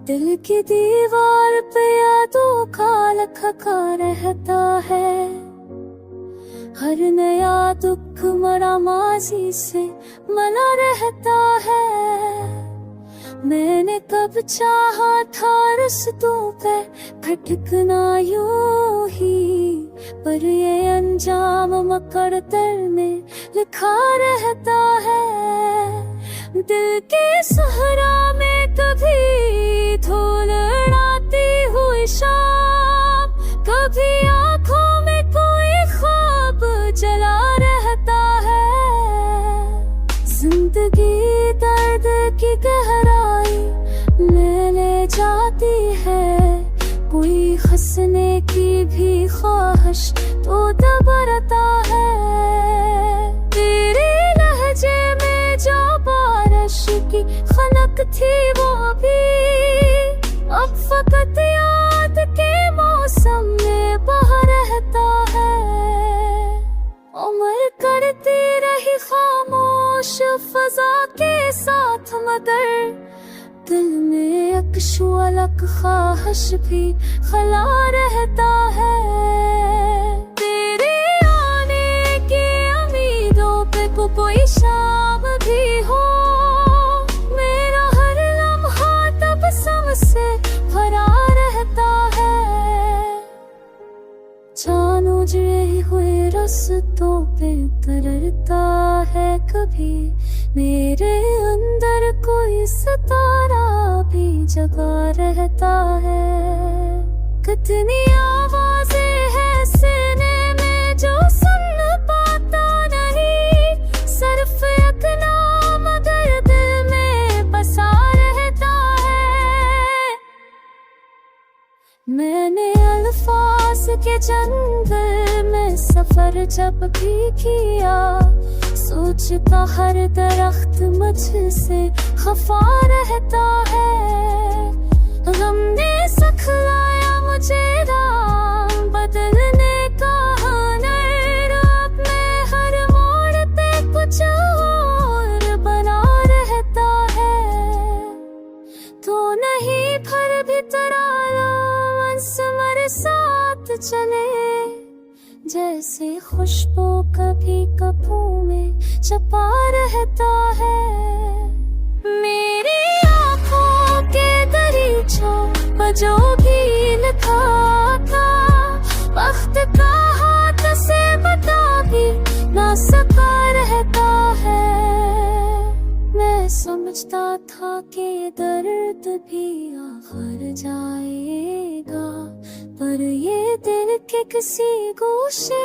दिल की दीवार पे यादों का लखका रहता है। हर नया दुख मरा माजी से मना रहता है। मैंने कब चाहा था रिश्तों पे खटकना यूं ही, पर ये अंजाम मकड़दर में लिखा रहता है। दिल के सहरा में कभी धूल उड़ाती हुई शाम, कभी आंखों में कोई ख्वाब जला रहता है। जिंदगी दर्द की गहराई में ले जाती है, कोई हंसने की भी ख्वाहिश तो दबरता है। तेरे लहजे में जो बारिश की खनक थी वो भी अब फकत याद के मौसम में बह रहता है। उम्र करती रही खामोश फजा के साथ, मगर दिल में अक्शो अलग ख्वाहिश भी खला रहता है। तेरे आने की उम्मीदों पे कोई शाम भी हो, मेरा हर लम्हा तबस्सुम से भरा रहता है। चांद उजड़े हुए रास्तों पे तरता है कभी, मेरे अंदर कोई सितारा भी जगा रहता है। कितनी आवाजें हैं सीने में जो सुन पाता नहीं, सिर्फ एक नाम मगर दिल में बसा रहता है। मैंने अल्फाज के जंगल में सफर जब भी किया, सोचता हर दरख्त मुझसे खफा रहता है। गम ने सिखलाया मुझे राम बदलने का हुनर, अब मैं हर मोड़ पे कुछ और बना रहता है। तो नहीं फिर भी तराला मेरे साथ चले, जैसे खुशबू कभी कपू में छपा रहता है। मेरी आंखों के दरीचों पर जो भी लिखा था, वक्त का हाथ से बता भी ना सका रहता है। मैं समझता था कि दर्द भी आखिर जाएगा, पर ये दिल के किसी गोशे